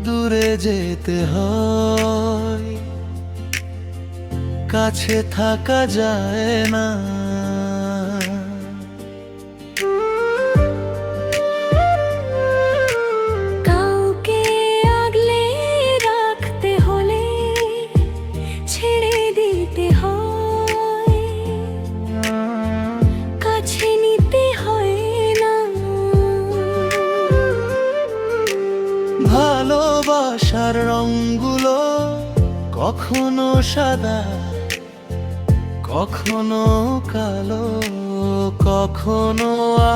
দূরে যেতে হয়, কাছে থাকা যায় না। কাউকে আগলে রাখতে হলে ছেড়ে দিতে হয়, কাছে নিতে হয় না। ভালোবাসার রঙগুলো কখনো সাদা, কখনো কালো, কখনো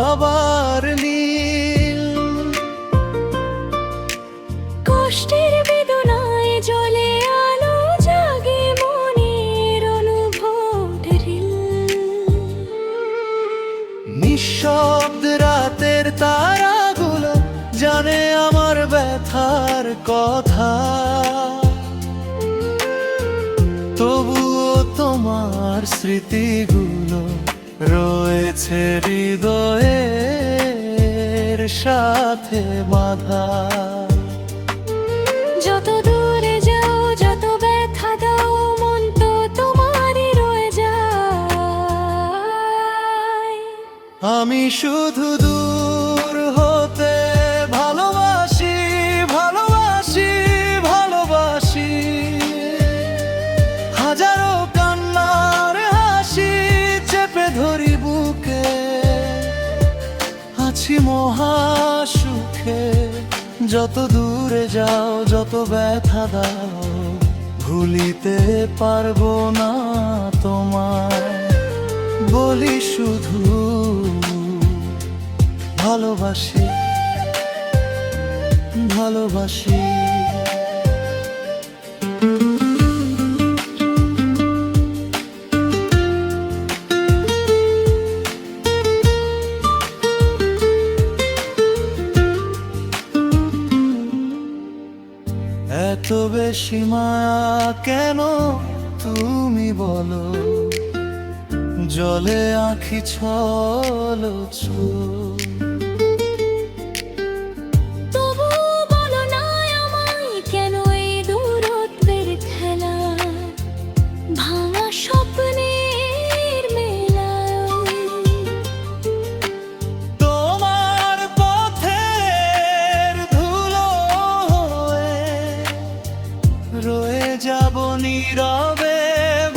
আবার নীল। কষ্টের বেদনায় জ্বলে আলো, জাগে মনের অনুভবের রিল। নিঃশব্দ রাতের তারাগুলো জানে আমার ব্যথার কথা, তবুও তোমার স্মৃতিগুলো রয়েছে হৃদয়ের সাথে বাঁধা। যত দূরে যাও, যত ব্যথা দাও, মন তো তোমারই রয়ে যায়। আমি শুধু দূর হতে ভালোবাসি, ভালোবাসি, ভালোবাসি। হাজারো কান্নার হাসি চেপে ধরি বুকে, আছি মহাসুখে। যত দূরে যাও, যত ব্যথা দাও, ভুলিতে পারবো না তোমায়। বলি শুধু ভালোবাসি, ভালোবাসি। এত বেশি মায়া কেন তুমি বলো, জলে আঁখি ছলছ। তবু বলো না আমায় কেন এই দূরত্বের খেলা, ভাঙা স্বপ্নের মেলা। তোমার পথের ধুলো হয়ে রয়ে যাব নীরবে,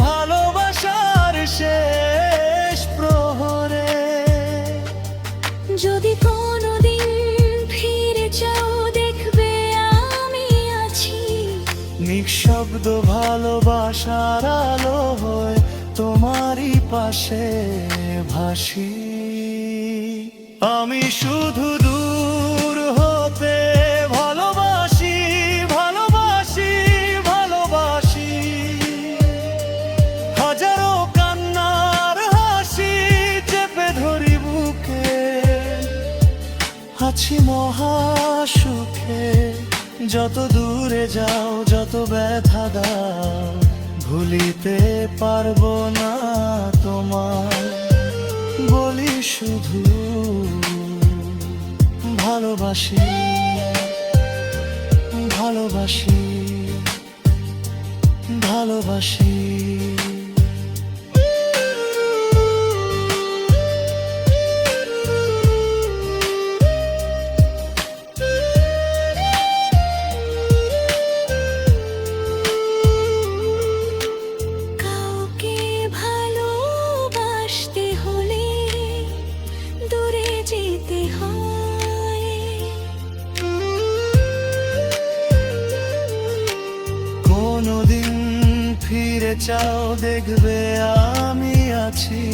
ভালোবাসার শেষ প্রহরে। যদি কোনোদিন ফিরে যাও, দেখবে আমি আছি। নিঃশব্দ ভালোবাসার আলো হয়ে তোমারই পাশে ভাসি। আমি শুধু দূর হতে ভালোবাসি, ভালোবাসি, ভালোবাসি। হাজারো কান্নার হাসি চেপে ধরি বুকে, আছি মহাসুখে। যত দূরে যাও, যত ব্যথা দাও, ভুলিতে পারবো না তোমায়। বলি শুধু ভালোবাসি, ভালোবাসি, ভালোবাসি। কাউকে ভালোবাসতে হলে দূরে যেতে হয়, কোনদিন ফিরে চাও, দেখবে আমি আছি।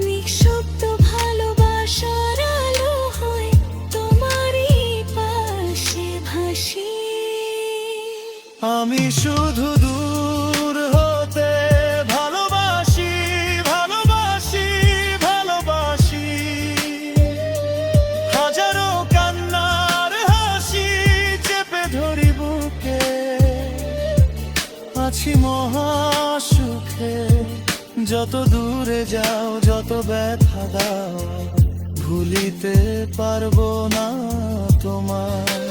নিঃশব্দ ভালোবাসার আলো হয় তোমারই পাশে ভাসি। আমি শুধু দূর হতে ভালোবাসি, ভালোবাসি, ভালোবাসি। হাজারো কান্নার হাসি চেপে ধরি বুকে, আছি মহাসুখে। যত দূরে যাও, যত ব্যথা দাও, ভুলিতে পারবো না তোমায়।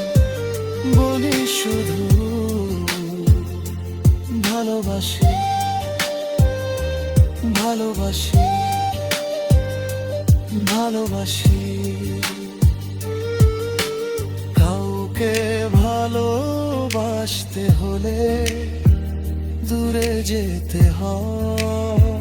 ভালোবাসি। কাউকে ভালোবাসতে হলে দূরে যেতে হয়।